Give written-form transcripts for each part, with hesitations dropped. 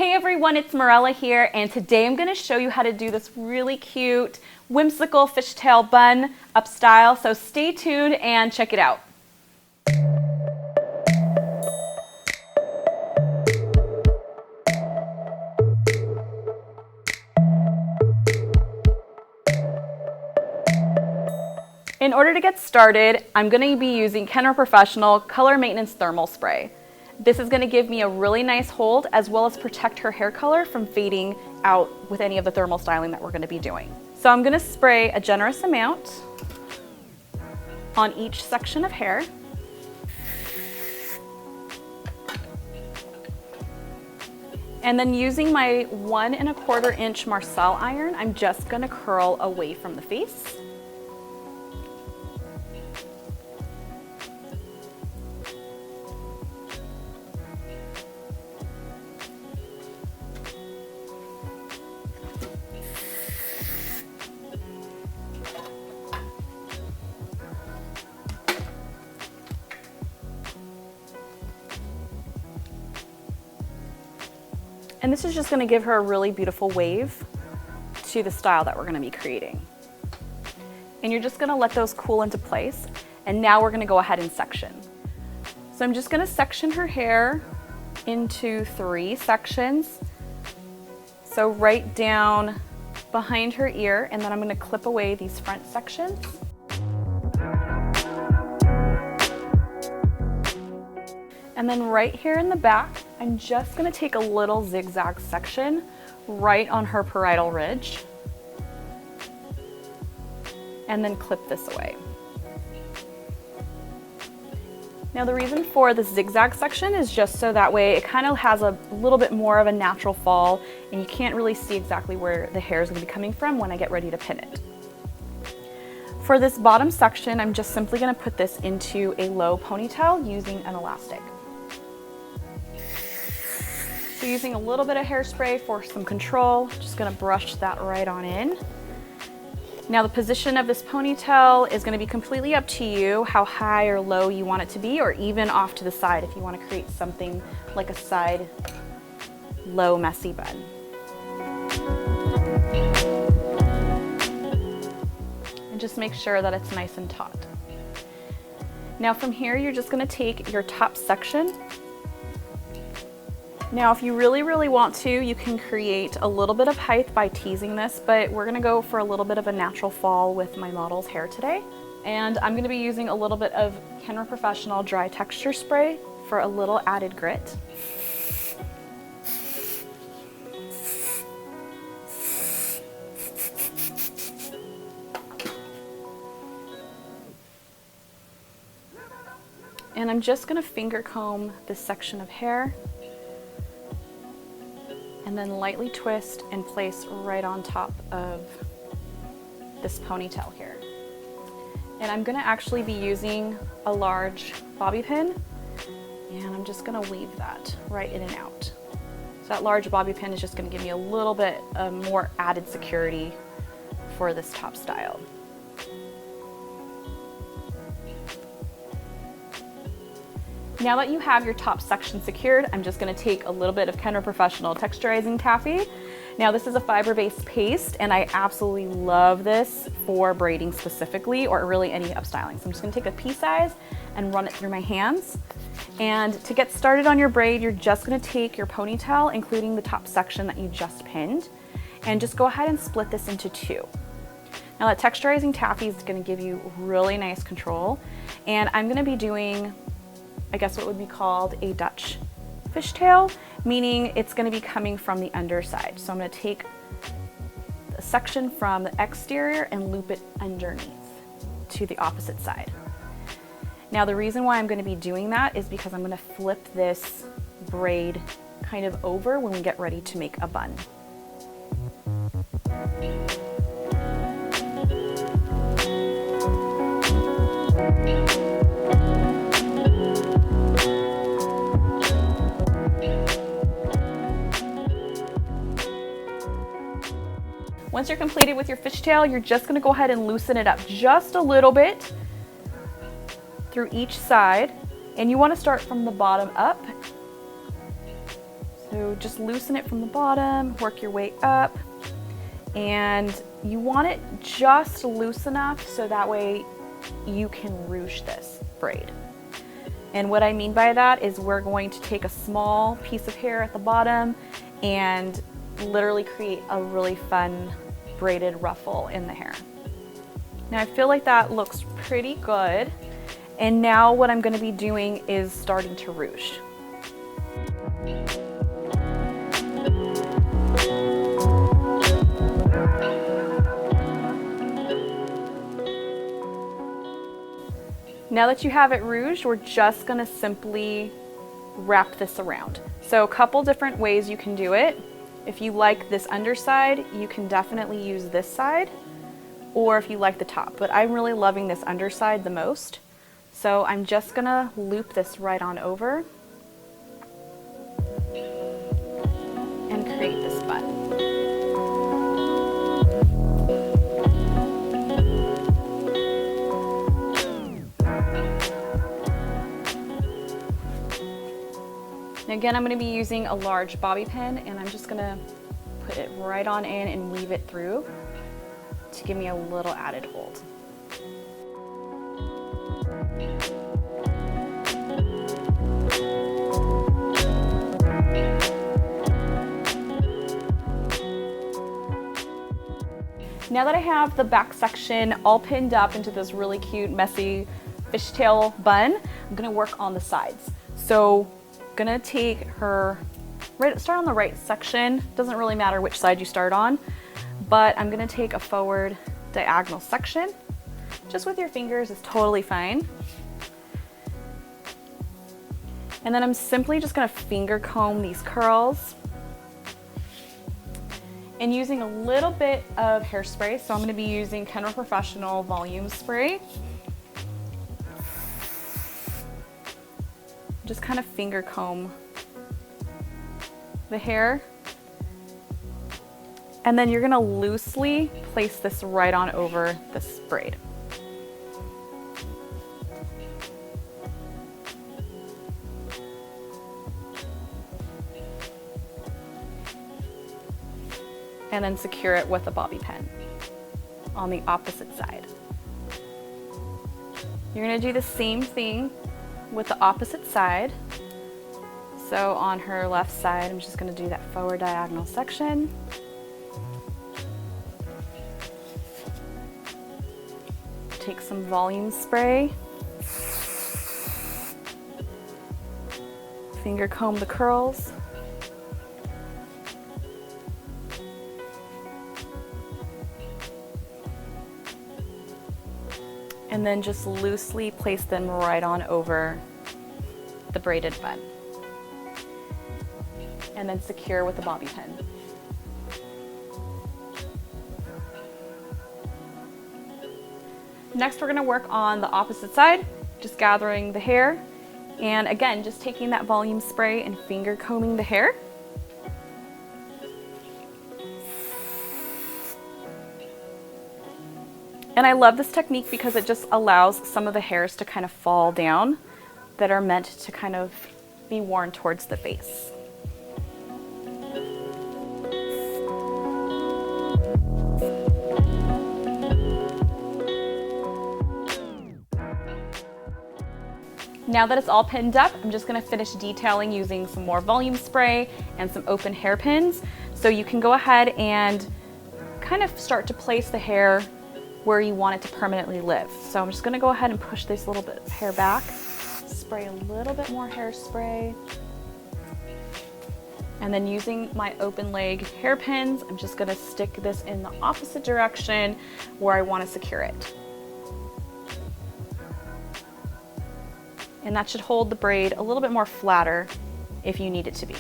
Hey everyone, it's Mirella here, and today I'm going to show you how to do this really cute, whimsical fishtail bun up style, so stay tuned and check it out. In order to get started, I'm going to be using Kenra Professional Color Maintenance Thermal Spray. This is going to give me a really nice hold as well as protect her hair color from fading out with any of the thermal styling that we're going to be doing. So I'm going to spray a generous amount on each section of hair. And then using my 1 1/4 inch Marcel iron, I'm just going to curl away from the face. And this is just going to give her a really beautiful wave to the style that we're going to be creating. And you're just going to let those cool into place. And now we're going to go ahead and section. So I'm just going to section her hair into 3 sections. So right down behind her ear, and then I'm going to clip away these front sections. And then right here in the back, I'm just going to take a little zigzag section right on her parietal ridge and then clip this away. Now the reason for the zigzag section is just so that way it kind of has a little bit more of a natural fall and you can't really see exactly where the hair is going to be coming from when I get ready to pin it. For this bottom section, I'm just simply going to put this into a low ponytail using an elastic. So using a little bit of hairspray for some control, just gonna brush that right on in. Now the position of this ponytail is gonna be completely up to you, how high or low you want it to be, or even off to the side if you wanna create something like a side low messy bun. And just make sure that it's nice and taut. Now from here, you're just gonna take your top section. Now, if you really want to, you can create a little bit of height by teasing this, but we're gonna go for a little bit of a natural fall with my model's hair today. And I'm gonna be using a little bit of Kenra Professional Dry Texture Spray for a little added grit. And I'm just gonna finger comb this section of hair and then lightly twist and place right on top of this ponytail here. And I'm gonna actually be using a large bobby pin, and I'm just gonna weave that right in and out. So that large bobby pin is just gonna give me a little bit more added security for this top style. Now that you have your top section secured, I'm just gonna take a little bit of Kenra Professional Texturizing Taffy. Now this is a fiber-based paste, and I absolutely love this for braiding specifically, or really any upstyling. So I'm just gonna take a pea size and run it through my hands. And to get started on your braid, you're just gonna take your ponytail, including the top section that you just pinned, and just go ahead and split this into 2. Now that texturizing taffy is gonna give you really nice control, and I'm gonna be doing, I guess what would be called a Dutch fishtail, meaning it's going to be coming from the underside. So I'm going to take a section from the exterior and loop it underneath to the opposite side. Now the reason why I'm going to be doing that is because I'm going to flip this braid kind of over when we get ready to make a bun. Once you're completed with your fishtail, you're just gonna go ahead and loosen it up just a little bit through each side. And you wanna start from the bottom up So just loosen it from the bottom, work your way up, and you want it just loose enough so that way you can ruche this braid. And what I mean by that is we're going to take a small piece of hair at the bottom and literally create a really fun braided ruffle in the hair. Now I feel like that looks pretty good. And now what I'm going to be doing is starting to ruche. Now that you have it rouged, we're just going to simply wrap this around. So a couple different ways you can do it. If you like this underside, you can definitely use this side, or if you like the top, but I'm really loving this underside the most. So I'm just gonna loop this right on over and create this bun. And again, I'm going to be using a large bobby pin, and I'm just going to put it right on in and weave it through to give me a little added hold. Now that I have the back section all pinned up into this really cute, messy fishtail bun, I'm going to work on the sides. So gonna take her, start on the right section. Doesn't really matter which side you start on, but I'm gonna take a forward diagonal section. Just with your fingers is totally fine. And then I'm simply just gonna finger comb these curls and using a little bit of hairspray. So I'm gonna be using Kenra Professional Volume Spray. Just kind of finger comb the hair. And then you're gonna loosely place this right on over this braid. And then secure it with a bobby pin on the opposite side. You're gonna do the same thing with the opposite side. So on her left side, I'm just going to do that forward diagonal section. Take some volume spray. Finger comb the curls. And then just loosely place them right on over the braided bun. And then secure with a bobby pin. Next, we're gonna work on the opposite side, just gathering the hair. And again, just taking that volume spray and finger combing the hair. And I love this technique because it just allows some of the hairs to kind of fall down that are meant to kind of be worn towards the face. Now that it's all pinned up, I'm just gonna finish detailing using some more volume spray and some open hairpins. So you can go ahead and kind of start to place the hair where you want it to permanently live. So I'm just gonna go ahead and push this little bit of hair back, spray a little bit more hairspray, and then using my open leg hairpins, I'm just gonna stick this in the opposite direction where I wanna secure it. And that should hold the braid a little bit more flatter if you need it to be.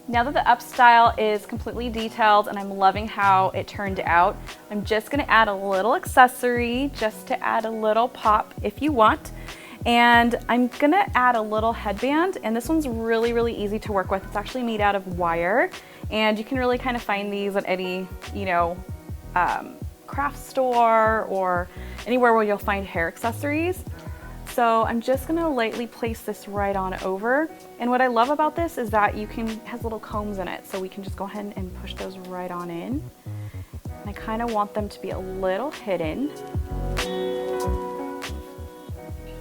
Now that the up style is completely detailed and I'm loving how it turned out, I'm just gonna add a little accessory just to add a little pop if you want. And I'm gonna add a little headband, and this one's really, really easy to work with. It's actually made out of wire, and you can really kind of find these at any, craft store or anywhere where you'll find hair accessories. So I'm just gonna lightly place this right on over. And what I love about this is that it has little combs in it, so we can just go ahead and push those right on in. And I kind of want them to be a little hidden.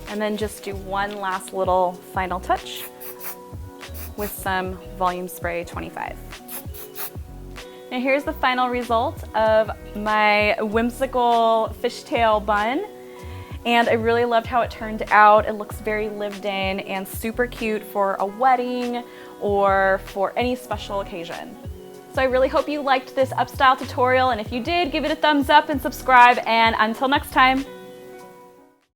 And then just do one last little final touch with some Volume Spray 25. Now here's the final result of my whimsical fishtail bun. And I really loved how it turned out. It looks very lived in and super cute for a wedding or for any special occasion. So I really hope you liked this upstyle tutorial, and if you did, give it a thumbs up and subscribe, and until next time.